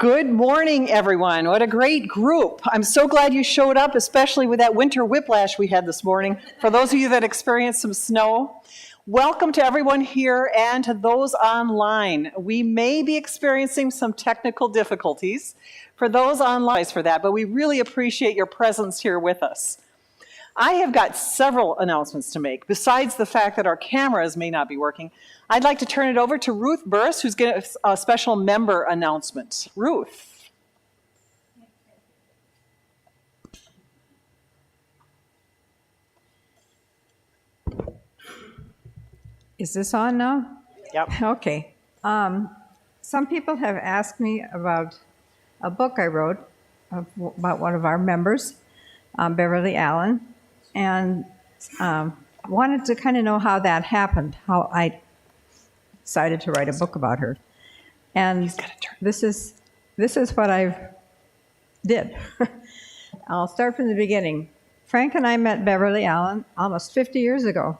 Good morning, everyone. What a great group. I'm so glad you showed up, especially with that winter whiplash we had this morning. For those of you that experienced some snow, welcome to everyone here and to those online. We may be experiencing some technical difficulties for those online for that, but we really appreciate your presence here with us. I have got several announcements to make. Besides the fact that our cameras may not be working, I'd like to turn it over to Ruth Burris, who's going to a special member announcement. Ruth. Is this on now? Yep. Okay. Some people have asked me about a book I wrote about one of our members, Beverly Allen, and wanted to kind of know how that happened, how I decided to write a book about her. And this is what I did. I'll start from the beginning. Frank and I met Beverly Allen almost 50 years ago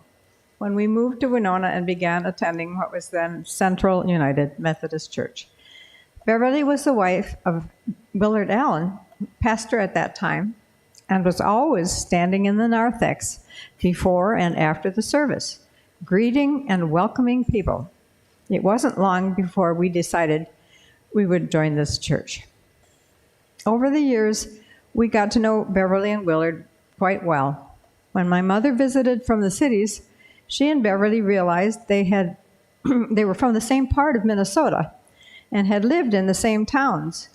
when we moved to Winona and began attending what was then Central United Methodist Church. Beverly was the wife of Willard Allen, pastor at that time, and was always standing in the narthex before and after the service, greeting and welcoming people. It wasn't long before we decided we would join this church. Over the years, we got to know Beverly and Willard quite well. When my mother visited from the cities, she and Beverly realized they were from the same part of Minnesota and had lived in the same towns,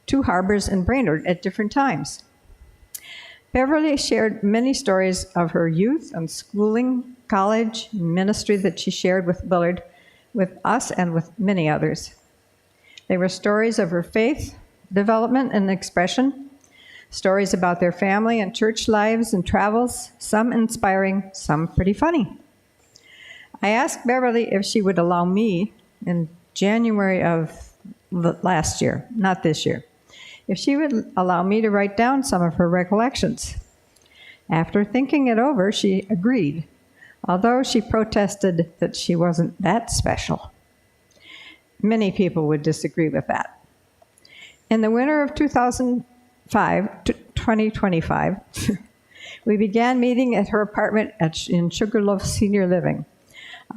Two Harbors and Brainerd, at different times. Beverly shared many stories of her youth and schooling, college, and ministry that she shared with Willard, with us, and with many others. They were stories of her faith, development, and expression, stories about their family and church lives and travels, some inspiring, some pretty funny. I asked Beverly if she would allow me, in January of last year, not this year, if she would allow me to write down some of her recollections. After thinking it over, she agreed, although she protested that she wasn't that special. Many people would disagree with that. In the winter of 2025, we began meeting at her apartment in Sugarloaf Senior Living.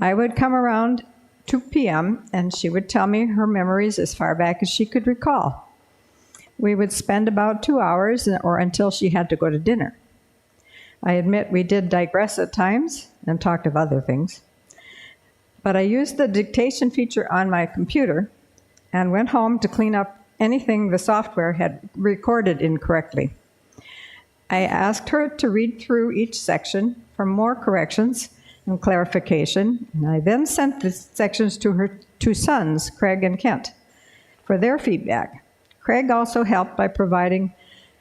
I would come around 2 p.m. and she would tell me her memories as far back as she could recall. We would spend about 2 hours or until she had to go to dinner. I admit we did digress at times and talked of other things, but I used the dictation feature on my computer and went home to clean up anything the software had recorded incorrectly. I asked her to read through each section for more corrections and clarification, and I then sent the sections to her two sons, Craig and Kent, for their feedback. Craig also helped by providing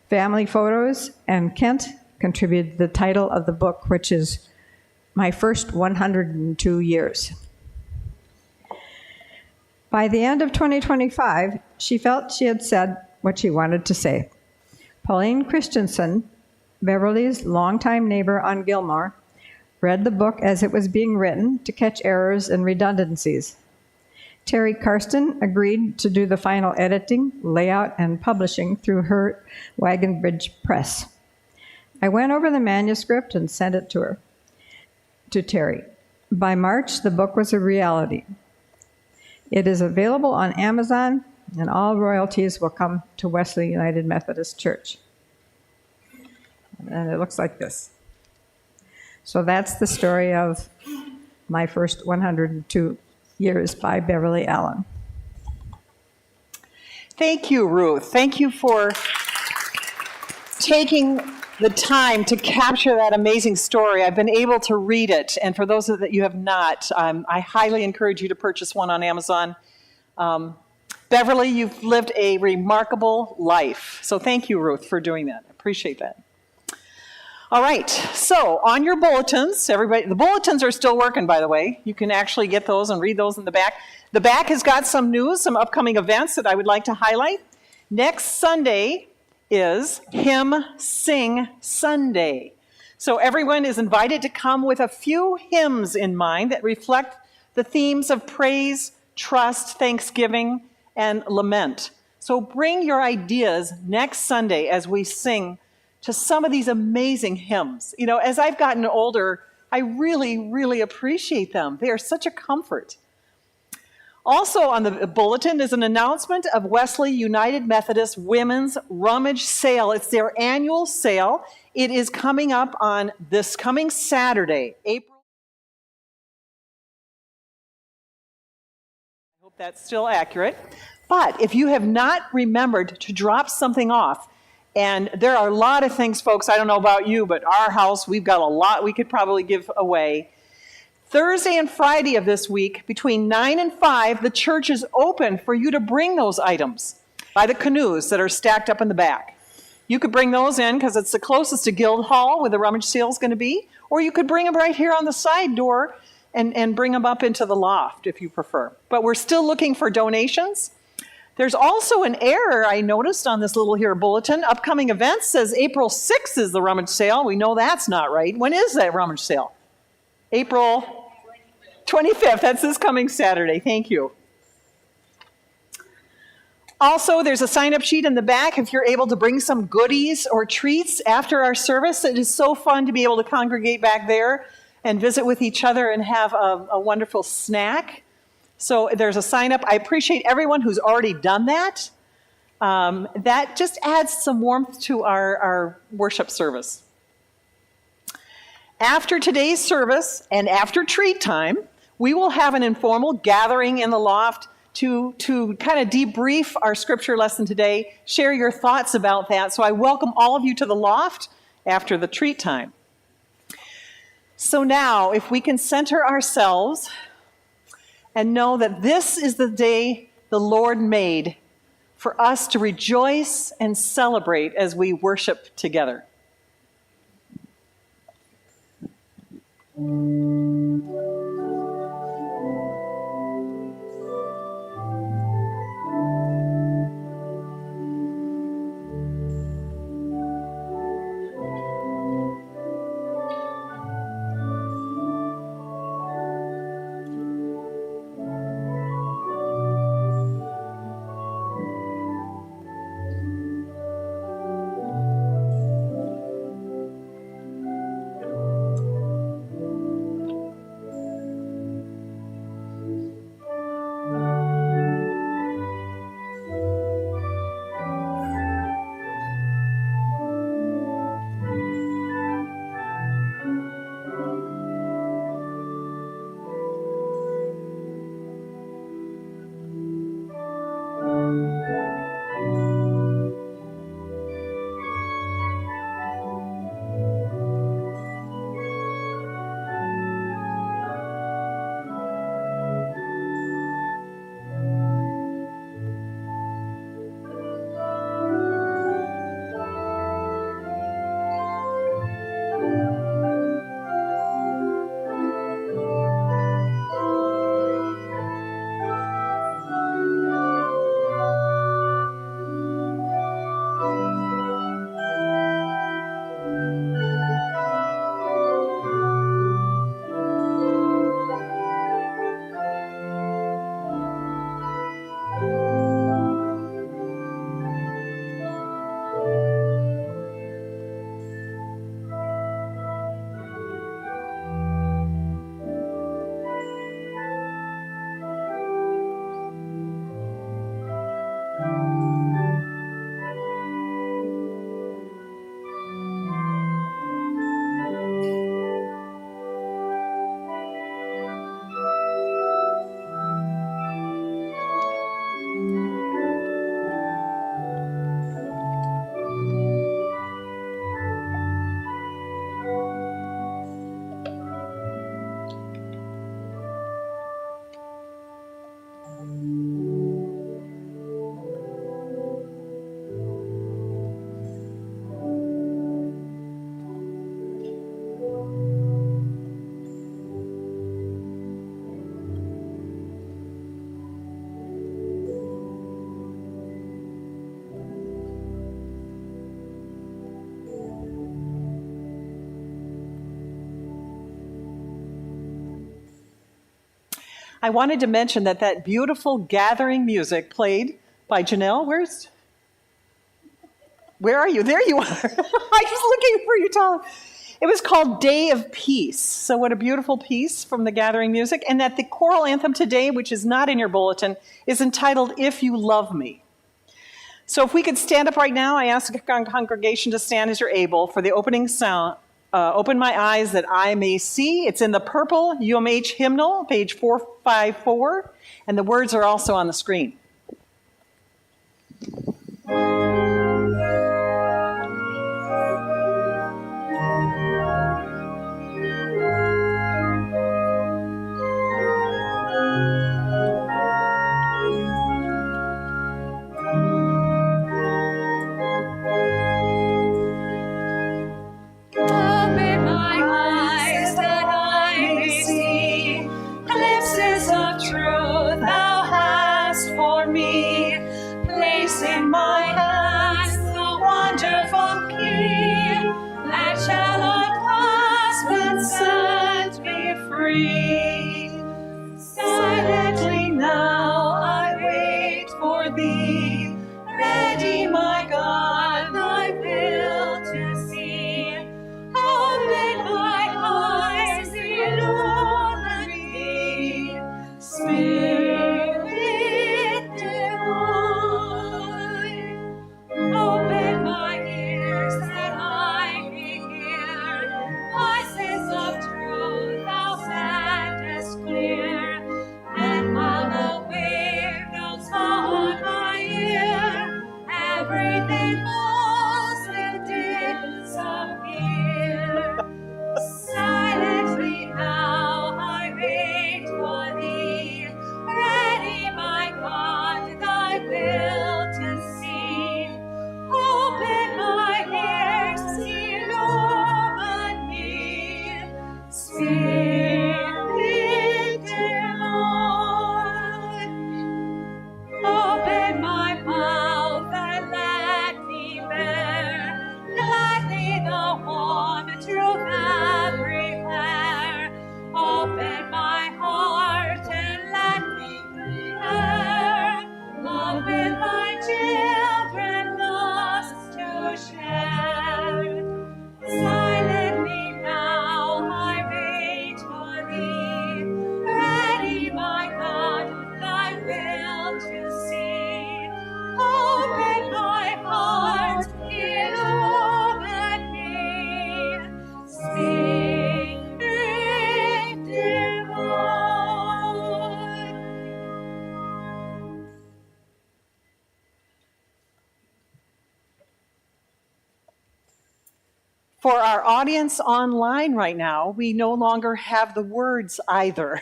family photos, and Kent contributed the title of the book, which is My First 102 Years. By the end of 2025, she felt she had said what she wanted to say. Pauline Christensen, Beverly's longtime neighbor on Gilmore, read the book as it was being written to catch errors and redundancies. Terry Karsten agreed to do the final editing, layout, and publishing through her Wagon Bridge Press. I went over the manuscript and sent it to Terry. By March, the book was a reality. It is available on Amazon, and all royalties will come to Wesley United Methodist Church. And it looks like this. So that's the story of My First 102 Years by Beverly Allen. Thank you, Ruth. Thank you for taking the time to capture that amazing story. I've been able to read it, and for those that you have not, I highly encourage you to purchase one on Amazon. Beverly, you've lived a remarkable life. So thank you, Ruth, for doing that. I appreciate that. All right, so on your bulletins, everybody, the bulletins are still working, by the way. You can actually get those and read those in the back. The back has got some news, some upcoming events that I would like to highlight. Next Sunday is Hymn Sing Sunday. So everyone is invited to come with a few hymns in mind that reflect the themes of praise, trust, thanksgiving, and lament. So bring your ideas next Sunday as we sing to some of these amazing hymns. You know, as I've gotten older, I really, really appreciate them. They are such a comfort. Also on the bulletin is an announcement of Wesley United Methodist Women's Rummage Sale. It's their annual sale. It is coming up on this coming Saturday, April. I hope that's still accurate. But if you have not remembered to drop something off, and there are a lot of things, folks, I don't know about you, but our house, we've got a lot we could probably give away. Thursday and Friday of this week, between 9 and 5, the church is open for you to bring those items by the canoes that are stacked up in the back. You could bring those in because it's the closest to Guildhall where the rummage sale is going to be, or you could bring them right here on the side door and bring them up into the loft if you prefer. But we're still looking for donations. There's also an error I noticed on this little here bulletin. Upcoming events says April 6th is the rummage sale. We know that's not right. When is that rummage sale? April 25th. That's this coming Saturday. Thank you. Also, there's a sign-up sheet in the back if you're able to bring some goodies or treats after our service. It is so fun to be able to congregate back there and visit with each other and have a wonderful snack. So there's a sign-up. I appreciate everyone who's already done that. That just adds some warmth to our worship service. After today's service and after treat time, we will have an informal gathering in the loft to kind of debrief our scripture lesson today, share your thoughts about that. So I welcome all of you to the loft after the treat time. So now, if we can center ourselves and know that this is the day the Lord made for us to rejoice and celebrate as we worship together. I wanted to mention that beautiful gathering music played by Janelle. Where are you? There you are. I was looking for you, Tom. It was called Day of Peace. So what a beautiful piece from the Gathering Music. And that the choral anthem today, which is not in your bulletin, is entitled If You Love Me. So if we could stand up right now, I ask the congregation to stand as you're able for the opening sound. Open my eyes that I may see. It's in the purple UMH hymnal, page 454, and the words are also on the screen. For our audience online right now, we no longer have the words either.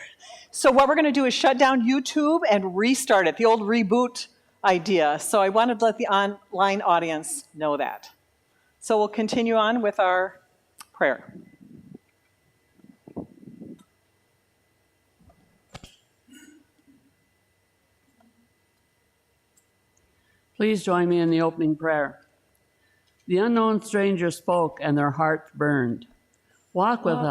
So what we're going to do is shut down YouTube and restart it, the old reboot idea. So I wanted to let the online audience know that. So we'll continue on with our prayer. Please join me in the opening prayer. The unknown stranger spoke, and their hearts burned. Walk with us